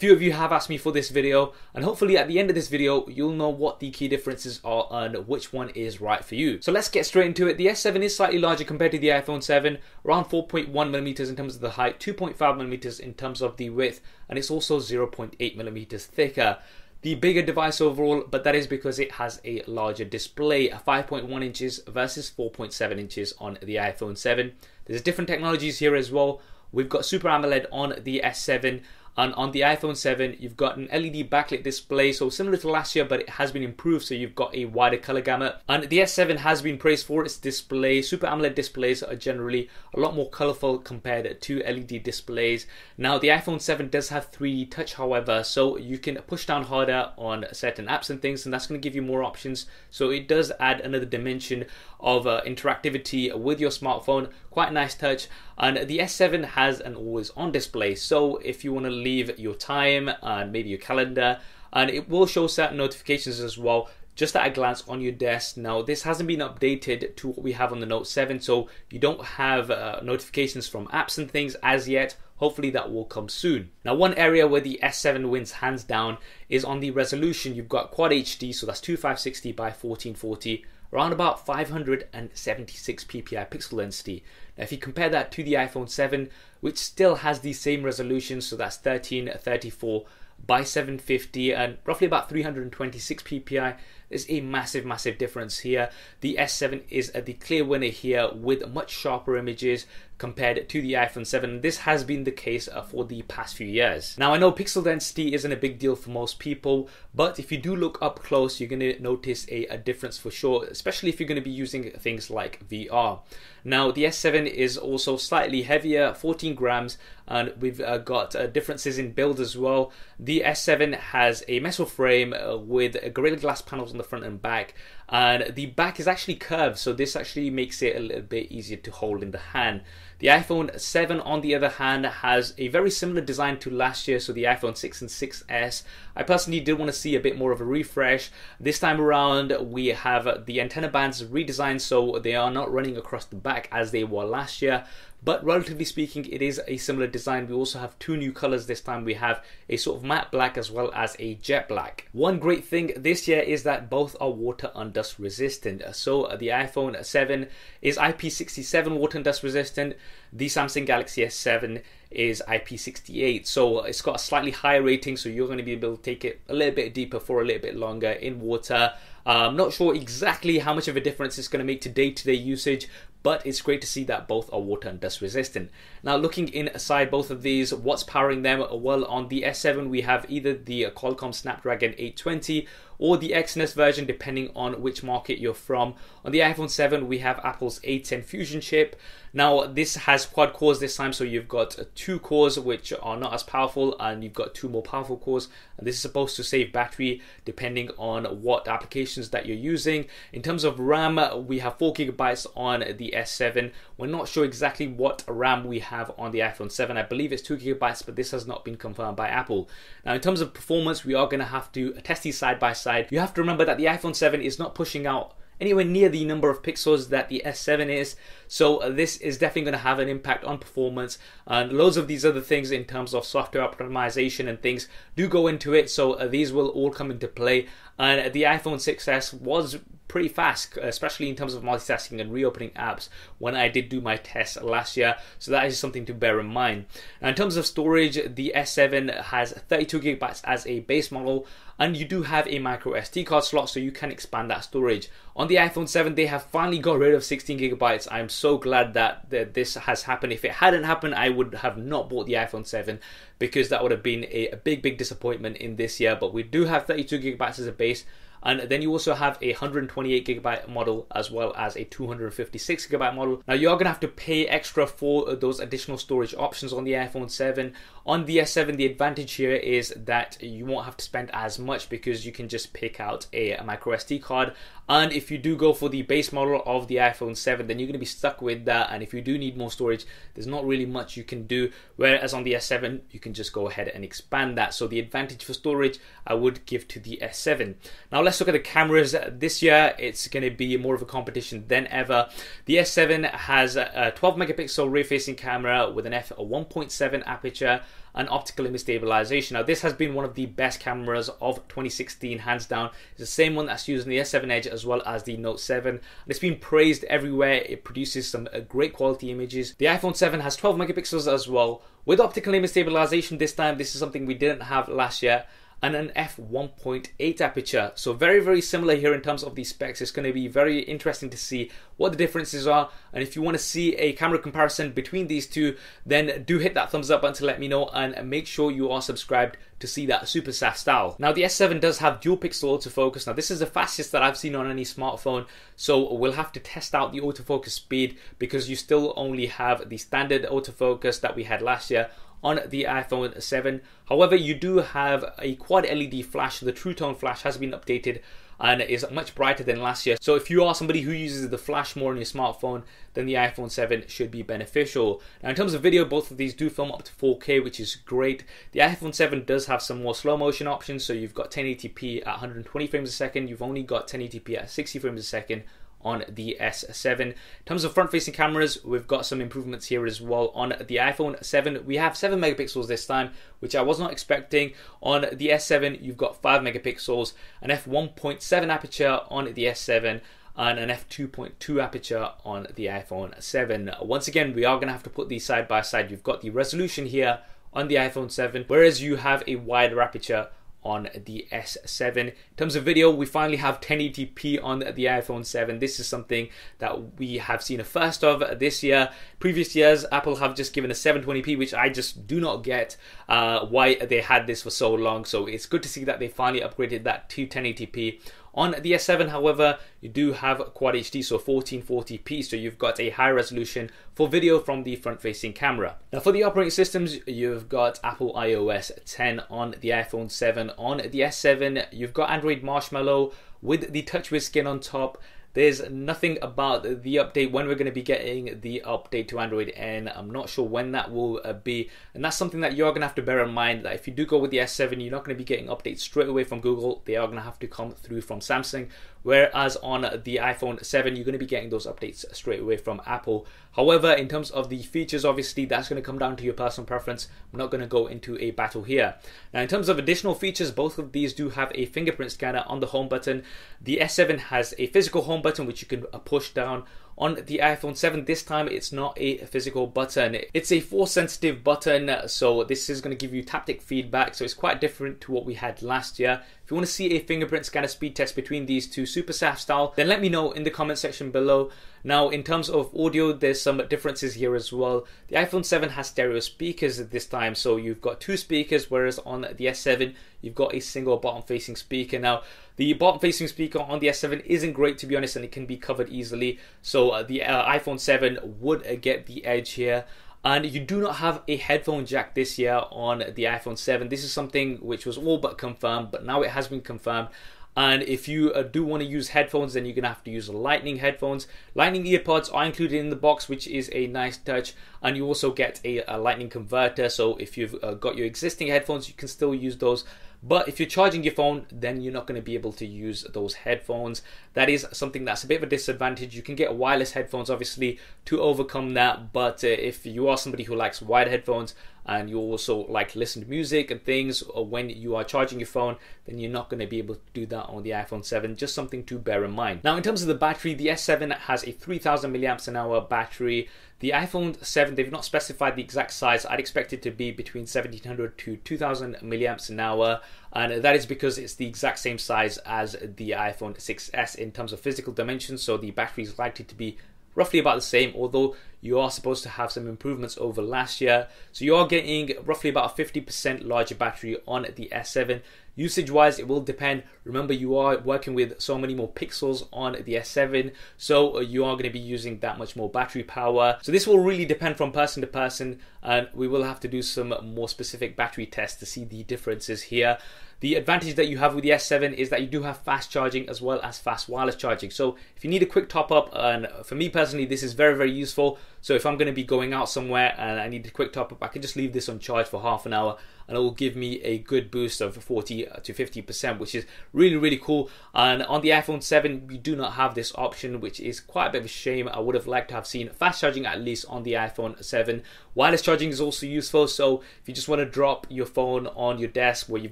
Few of you have asked me for this video, and hopefully at the end of this video you'll know what the key differences are and which one is right for you. So let's get straight into it. The S7 is slightly larger compared to the iPhone 7, around 4.1mm in terms of the height, 2.5mm in terms of the width, and it's also 0.8mm thicker. The bigger device overall, but that is because it has a larger display, 5.1 inches versus 4.7 inches on the iPhone 7. There's different technologies here as well. We've got Super AMOLED on the S7, and on the iPhone 7 you've got an LED backlit display, so similar to last year, but it has been improved, so you've got a wider color gamut. And the S7 has been praised for its display. Super AMOLED displays are generally a lot more colorful compared to LED displays. Now the iPhone 7 does have 3D touch, however, so you can push down harder on certain apps and things, and that's going to give you more options. So it does add another dimension of interactivity with your smartphone. Quite a nice touch. And the S7 has an always on display, so if you want to leave your time and maybe your calendar, and it will show certain notifications as well just at a glance on your desk. Now this hasn't been updated to what we have on the Note 7, so you don't have notifications from apps and things as yet. Hopefully that will come soon. Now one area where the S7 wins hands down is on the resolution. You've got Quad HD, so that's 2560 by 1440, around about 576 ppi pixel density. Now if you compare that to the iPhone 7, which still has the same resolution, so that's 1334 by 750 and roughly about 326 ppi, there's a massive difference here. The S7 is the clear winner here with much sharper images compared to the iPhone 7. This has been the case for the past few years. Now I know pixel density isn't a big deal for most people, but if you do look up close you're going to notice a difference for sure, especially if you're going to be using things like VR. Now the S7 is also slightly heavier, 14 grams, and we've got differences in build as well. The S7 has a metal frame with Gorilla Glass panels on the front and back, and the back is actually curved, so this actually makes it a little bit easier to hold in the hand. The iPhone 7 on the other hand has a very similar design to last year, so the iPhone 6 and 6S. I personally did want to see a bit more of a refresh. This time around we have the antenna bands redesigned, so they are not running across the back as they were last year. But relatively speaking, it is a similar design. We also have two new colors this time. We have a sort of matte black as well as a jet black. One great thing this year is that both are water and dust resistant. So the iPhone 7 is IP67 water and dust resistant. The Samsung Galaxy S7 is IP68, so it's got a slightly higher rating, so you're going to be able to take it a little bit deeper for a little bit longer in water. I'm not sure exactly how much of a difference it's going to make to day-to-day usage, but it's great to see that both are water and dust resistant. Now looking inside both of these, what's powering them? Well, on the S7 we have either the Qualcomm Snapdragon 820 or the Exynos version, depending on which market you're from. On the iPhone 7 we have Apple's A10 Fusion chip. Now this has quad cores this time, so you've got two cores which are not as powerful, and you've got two more powerful cores, and this is supposed to save battery depending on what applications that you're using. In terms of RAM, we have 4GB on the S7. We're not sure exactly what RAM we have on the iPhone 7. I believe it's 2GB, but this has not been confirmed by Apple. Now in terms of performance, we are going to have to test these side by side. You have to remember that the iPhone 7 is not pushing out anywhere near the number of pixels that the S7 is, so this is definitely going to have an impact on performance, and loads of these other things in terms of software optimization and things do go into it, so these will all come into play. And the iPhone 6S was pretty fast, especially in terms of multitasking and reopening apps when I did do my test last year, so that is something to bear in mind. Now in terms of storage, the S7 has 32GB as a base model, and you do have a micro SD card slot, so you can expand that storage. On the iPhone 7 they have finally got rid of 16GB. I'm so glad that this has happened. If it hadn't happened, I would have not bought the iPhone 7, because that would have been a big disappointment in this year. But we do have 32GB as a base, and then you also have a 128GB model as well as a 256GB model. Now you're going to have to pay extra for those additional storage options on the iPhone 7. On the S7, the advantage here is that you won't have to spend as much, because you can just pick out a micro SD card. And if you do go for the base model of the iPhone 7, then you're going to be stuck with that, and if you do need more storage, there's not really much you can do, whereas on the S7 you can just go ahead and expand that. So the advantage for storage I would give to the S7. Now let's look at the cameras. This year it's going to be more of a competition than ever. The S7 has a 12 megapixel rear facing camera with an f1.7 aperture, and optical image stabilization. Now this has been one of the best cameras of 2016, hands down. It's the same one that's used in the S7 Edge as well as the Note 7, and it's been praised everywhere. It produces some great quality images. The iPhone 7 has 12 megapixels as well, with optical image stabilization this time. This is something we didn't have last year, and an f1.8 aperture. So very similar here in terms of the specs. It's going to be very interesting to see what the differences are, and if you want to see a camera comparison between these two, then do hit that thumbs up button to let me know, and make sure you are subscribed to see that super soft style. Now the S7 does have dual pixel autofocus. Now this is the fastest that I've seen on any smartphone, so we'll have to test out the autofocus speed, because you still only have the standard autofocus that we had last year on the iPhone 7. However, you do have a quad LED flash. The True Tone flash has been updated and is much brighter than last year. So if you are somebody who uses the flash more on your smartphone, then the iPhone 7 should be beneficial. Now in terms of video, both of these do film up to 4K, which is great. The iPhone 7 does have some more slow motion options, so you've got 1080p at 120 frames a second. You've only got 1080p at 60 frames a second on the S7. In terms of front-facing cameras, we've got some improvements here as well. On the iPhone 7, we have 7 megapixels this time, which I was not expecting. On the S7, you've got 5 megapixels, an f1.7 aperture on the S7, and an f2.2 aperture on the iPhone 7. Once again, we are going to have to put these side by side. You've got the resolution here on the iPhone 7, whereas you have a wider aperture on the S7. In terms of video, we finally have 1080p on the iPhone 7. This is something that we have seen a first of this year. Previous years, Apple have just given a 720p, which I just do not get why they had this for so long. So it's good to see that they finally upgraded that to 1080p. On the S7, however, you do have Quad HD, so 1440p, so you've got a high resolution for video from the front-facing camera. Now for the operating systems, you've got Apple iOS 10 on the iPhone 7. On the S7, you've got Android Marshmallow with the TouchWiz skin on top. There's nothing about the update, when we're going to be getting the update to Android N. I'm not sure when that will be, and that's something that you're going to have to bear in mind, that if you do go with the S7, you're not going to be getting updates straight away from Google. They are going to have to come through from Samsung, whereas on the iPhone 7, you're going to be getting those updates straight away from Apple. However, in terms of the features, obviously that's going to come down to your personal preference. I'm not going to go into a battle here. Now in terms of additional features, both of these do have a fingerprint scanner on the home button. The S7 has a physical home button which you can push down. On the iPhone 7 this time, it's not a physical button, it's a force sensitive button, so this is going to give you taptic feedback, so it's quite different to what we had last year. If you want to see a fingerprint scanner speed test between these two, super SAF style, then let me know in the comment section below. Now in terms of audio, there's some differences here as well. The iPhone 7 has stereo speakers this time, so you've got 2 speakers, whereas on the S7 you've got a single bottom facing speaker. Now the bottom facing speaker on the S7 isn't great, to be honest, and it can be covered easily, so the iPhone 7 would get the edge here. And you do not have a headphone jack this year on the iPhone 7. This is something which was all but confirmed, but now it has been confirmed. And if you do want to use headphones, then you're going to have to use Lightning headphones. Lightning earpods are included in the box, which is a nice touch. And you also get a Lightning converter, so if you've got your existing headphones, you can still use those. But if you're charging your phone, then you're not going to be able to use those headphones. That is something that's a bit of a disadvantage. You can get wireless headphones, obviously, to overcome that. But if you are somebody who likes wired headphones, and you also like to listen to music and things when you are charging your phone, then you're not going to be able to do that on the iPhone 7. Just something to bear in mind. Now in terms of the battery, the S7 has a 3000 mAh battery. The iPhone 7, they've not specified the exact size. I'd expect it to be between 1700 to 2000 mAh, and that is because it's the exact same size as the iPhone 6s in terms of physical dimensions, so the battery is likely to be roughly about the same, although you are supposed to have some improvements over last year. So you are getting roughly about a 50% larger battery on the S7. Usage wise, it will depend. Remember, you are working with so many more pixels on the S7, so you are going to be using that much more battery power. So this will really depend from person to person, and we will have to do some more specific battery tests to see the differences here. The advantage that you have with the S7 is that you do have fast charging as well as fast wireless charging. So if you need a quick top up, and for me personally, this is very, very useful. So if I'm going to be going out somewhere and I need a quick top up, I can just leave this on charge for half an hour and it will give me a good boost of 40 to 50%, which is really cool. And on the iPhone 7 we do not have this option, which is quite a bit of a shame. I would have liked to have seen fast charging at least on the iPhone 7. Wireless charging is also useful, so if you just want to drop your phone on your desk where you've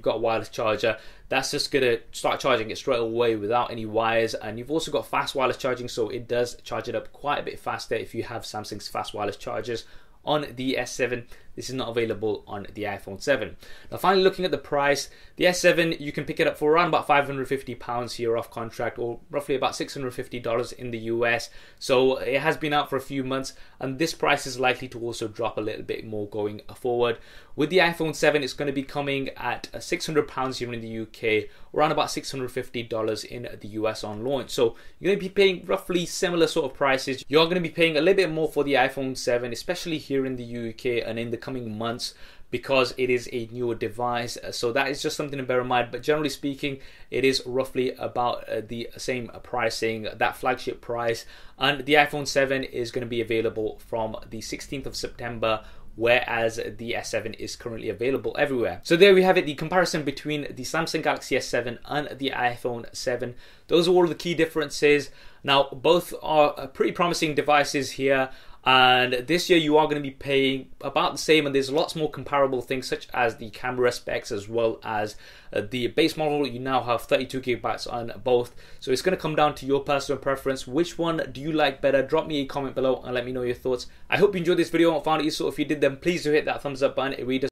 got a wireless charger, that's just going to start charging it straight away without any wires. And you've also got fast wireless charging, so it does charge it up quite a bit faster if you have Samsung's fast wireless chargers on the S7. This is not available on the iPhone 7. Now finally, looking at the price, the S7 you can pick it up for around about £550 here off contract, or roughly about $650 in the US. So it has been out for a few months and this price is likely to also drop a little bit more going forward. With the iPhone 7 it's going to be coming at £600 here in the UK, around about $650 in the US on launch. So you're going to be paying roughly similar sort of prices. You're going to be paying a little bit more for the iPhone 7, especially here in the UK and in the coming months, because it is a newer device. So that is just something to bear in mind, but generally speaking it is roughly about the same pricing, that flagship price. And the iPhone 7 is going to be available from the 16th of September, whereas the S7 is currently available everywhere. So there we have it, the comparison between the Samsung Galaxy S7 and the iPhone 7. Those are all the key differences. Now both are pretty promising devices here, and this year you are going to be paying about the same, and there's lots more comparable things such as the camera specs as well as the base model. You now have 32 gigabytes on both, so it's going to come down to your personal preference. Which one do you like better? Drop me a comment below and let me know your thoughts. I hope you enjoyed this video and found it useful. If you did, then please do hit that thumbs up button. It really does